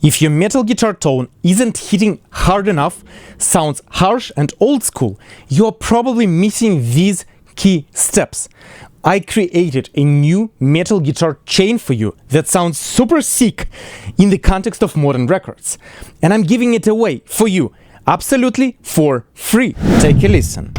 If your metal guitar tone isn't hitting hard enough, sounds harsh and old school, you're probably missing these key steps. I created a new metal guitar chain for you that sounds super sick in the context of modern records. And I'm giving it away for you, absolutely for free. Take a listen.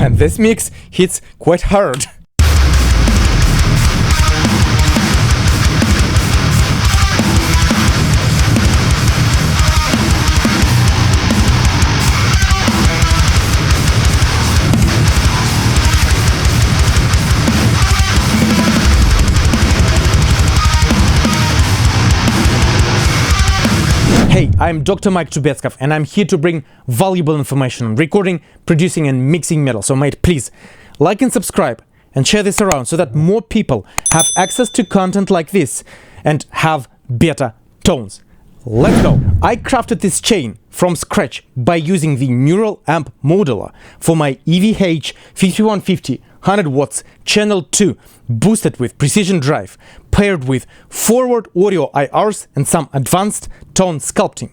And this mix hits quite hard. Hey, I'm Dr. Mike Trubetskov, and I'm here to bring valuable information on recording, producing, and mixing metal. So mate, please like and subscribe and share this around so that more people have access to content like this and have better tones. Let's go! I crafted this chain from scratch by using the neural amp modular for my EVH 5150 100 watts channel 2 boosted with precision drive, paired with forward audio IRs and some advanced tone sculpting.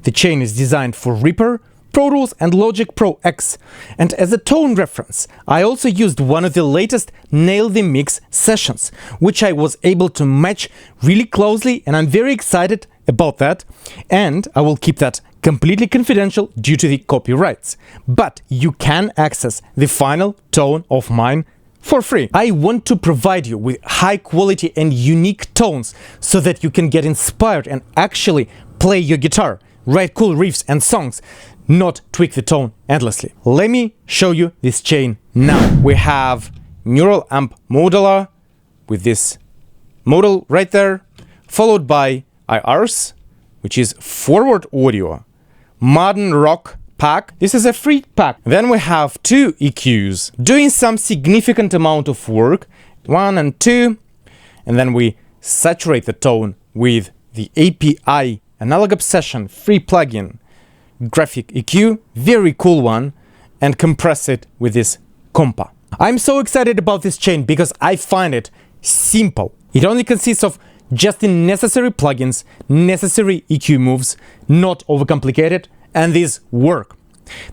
The chain is designed for Reaper, Pro Tools and Logic Pro X, and as a tone reference I also used one of the latest Nail the Mix sessions, which I was able to match really closely, and I'm very excited about that, and I will keep that completely confidential due to the copyrights. But you can access the final tone of mine for free. I want to provide you with high quality and unique tones so that you can get inspired and actually play your guitar, write cool riffs and songs, not tweak the tone endlessly. Let me show you this chain now. We have neural amp modular with this model right there, followed by IRs, which is forward audio, modern rock pack. This is a free pack. Then we have two EQs doing some significant amount of work, 1 and 2, and then we saturate the tone with the API Analog Obsession free plugin graphic EQ, very cool one, and compress it with this compa. I'm so excited about this chain because I find it simple. It only consists of just the necessary plugins, necessary EQ moves, not overcomplicated, and these work.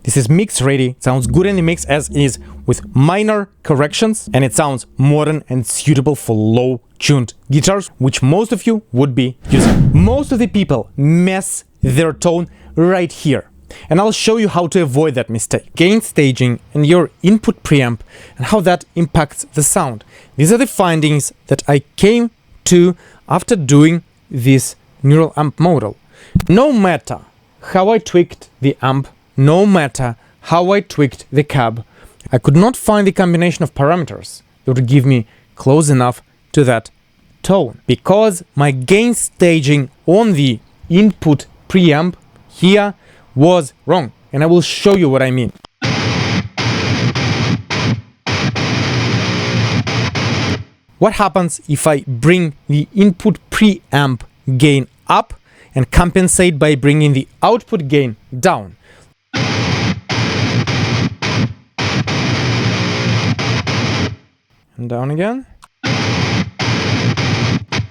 This is mix ready, sounds good in the mix as is, with minor corrections, and it sounds modern and suitable for low-tuned guitars, which most of you would be using. Most of the people mess their tone right here, and I'll show you how to avoid that mistake. Gain staging and your input preamp and how that impacts the sound. These are the findings that I came to after doing this neural amp model. No matter how I tweaked the amp, no matter how I tweaked the cab, I could not find the combination of parameters that would give me close enough to that tone, because my gain staging on the input preamp here was wrong, and I will show you what I mean. What happens if I bring the input preamp gain up and compensate by bringing the output gain down? And down again.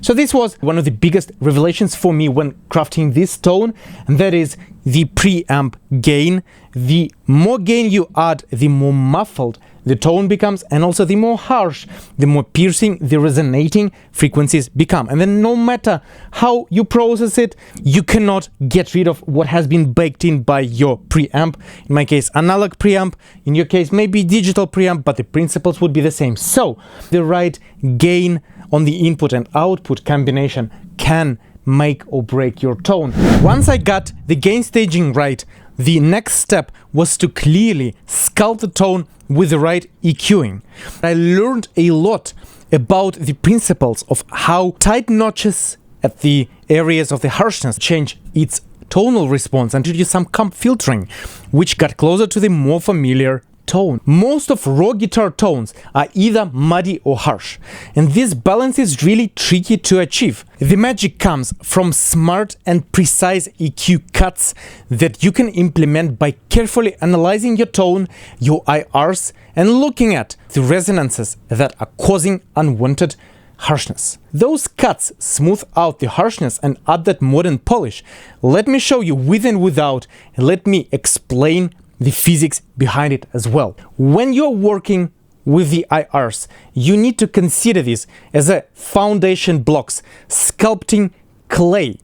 So this was one of the biggest revelations for me when crafting this tone, and that is the preamp gain. The more gain you add, the more muffled the tone becomes, and also the more harsh, the more piercing the resonating frequencies become. And then no matter how you process it, you cannot get rid of what has been baked in by your preamp. In my case, analog preamp. In your case, maybe digital preamp, but the principles would be the same. So the right gain on the input and output combination can make or break your tone. Once I got the gain staging right, the next step was to clearly sculpt the tone with the right EQing. I learned a lot about the principles of how tight notches at the areas of the harshness change its tonal response and introduce some comp filtering, which got closer to the more familiar tone. Most of raw guitar tones are either muddy or harsh, and this balance is really tricky to achieve. The magic comes from smart and precise EQ cuts that you can implement by carefully analyzing your tone, your IRs, and looking at the resonances that are causing unwanted harshness. Those cuts smooth out the harshness and add that modern polish. Let me show you with and without, and let me explain the physics behind it as well. When you're working with the IRs, you need to consider this as a foundation blocks, sculpting clay,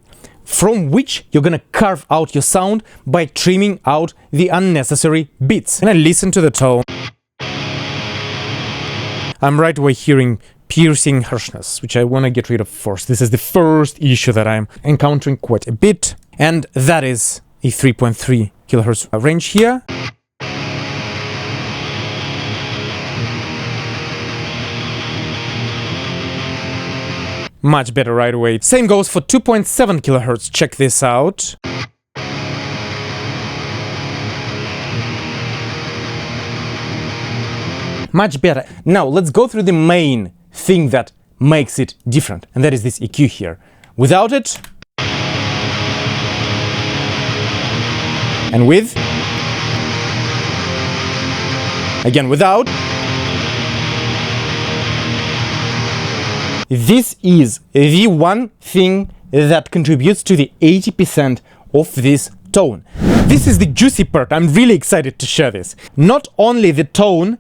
from which you're gonna carve out your sound by trimming out the unnecessary bits. And I listen to the tone. I'm right away hearing piercing harshness, which I want to get rid of first. This is the first issue that I'm encountering quite a bit, and that is a 3.3 kilohertz range here. Much better right away. Same goes for 2.7 kilohertz. Check this out. Much better. Now let's go through the main thing that makes it different, and that is this EQ here. Without it, and with, again without, this is the one thing that contributes to the 80% of this tone. This is the juicy part. I'm really excited to share this. Not only the tone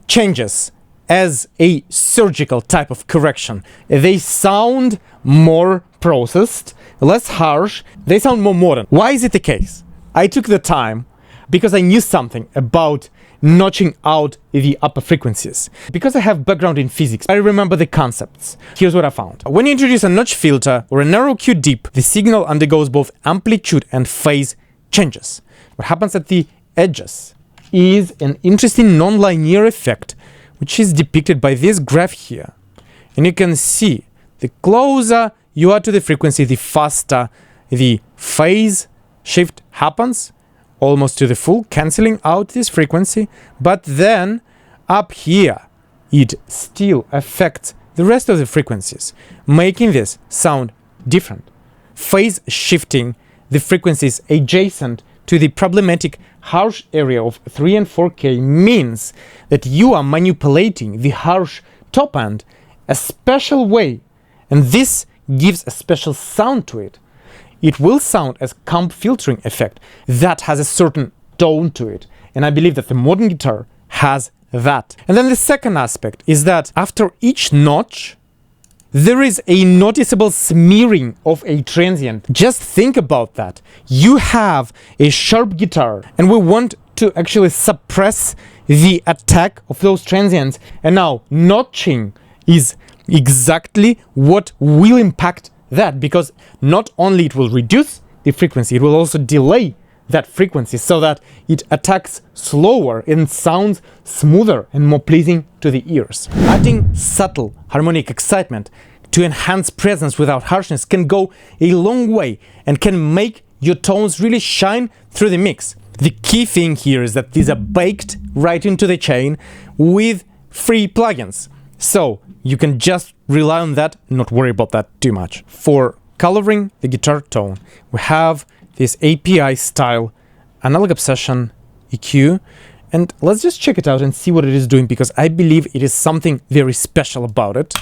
changes as a surgical type of correction, they sound more processed, less harsh, they sound more modern. Why is it the case? I took the time because I knew something about notching out the upper frequencies. Because I have background in physics, I remember the concepts. Here's what I found. When you introduce a notch filter or a narrow Q dip, the signal undergoes both amplitude and phase changes. What happens at the edges is an interesting non-linear effect, which is depicted by this graph here. And you can see the closer you are to the frequency, the faster the phase shift happens, almost to the full, cancelling out this frequency. But then up here, it still affects the rest of the frequencies, making this sound different. Phase shifting the frequencies adjacent to the problematic harsh area of 3 and 4K means that you are manipulating the harsh top end a special way, and this gives a special sound to it. It will sound as comp filtering effect that has a certain tone to it, and I believe that the modern guitar has that. And then the second aspect is that after each notch there is a noticeable smearing of a transient. Just think about that. You have a sharp guitar and we want to actually suppress the attack of those transients, and now notching is exactly what will impact that, because not only it will reduce the frequency, it will also delay that frequency so that it attacks slower and sounds smoother and more pleasing to the ears. Adding subtle harmonic excitement to enhance presence without harshness can go a long way and can make your tones really shine through the mix. The key thing here is that these are baked right into the chain with free plugins, so you can just rely on that and not worry about that too much. For coloring the guitar tone, we have this API-style analog obsession EQ, and let's just check it out and see what it is doing, because I believe it is something very special about it.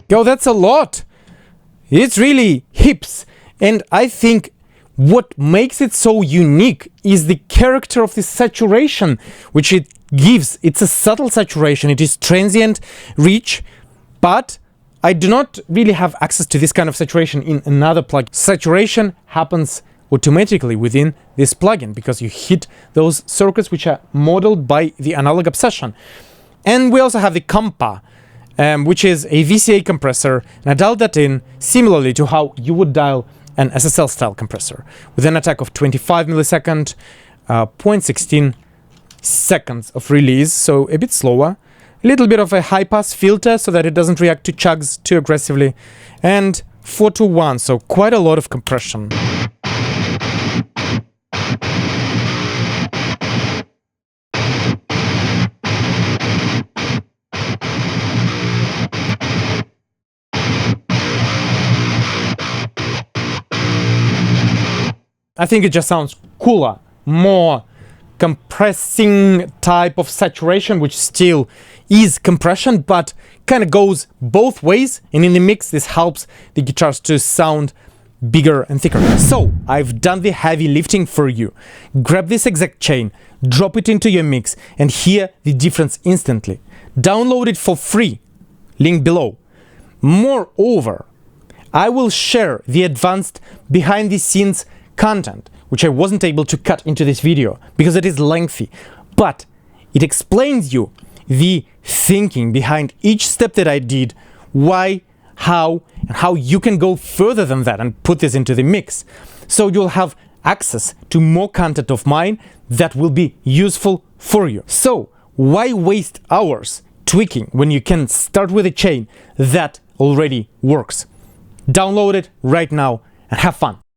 Yo, that's a lot. It's really hips, and I think what makes it so unique is the character of the saturation which it gives. It's a subtle saturation, it is transient, rich, but I do not really have access to this kind of saturation in another plugin. Saturation happens automatically within this plugin, because you hit those circuits which are modeled by the analog obsession. And we also have the compa, which is a VCA compressor, and I dialed that in similarly to how you would dial an SSL-style compressor, with an attack of 25 millisecond, 0.16 seconds of release, so a bit slower. A little bit of a high-pass filter so that it doesn't react to chugs too aggressively, and 4-to-1, so quite a lot of compression. I think it just sounds cooler, more compressing type of saturation, which still is compression, but kind of goes both ways, and in the mix this helps the guitars to sound bigger and thicker. So I've done the heavy lifting for you. Grab this exact chain, drop it into your mix, and hear the difference instantly. Download it for free, link below. Moreover, I will share the advanced behind the scenes content, which I wasn't able to cut into this video because it is lengthy, but it explains you the thinking behind each step that I did, why, how, and how you can go further than that and put this into the mix. So you'll have access to more content of mine that will be useful for you. So why waste hours tweaking when you can start with a chain that already works? Download it right now and have fun.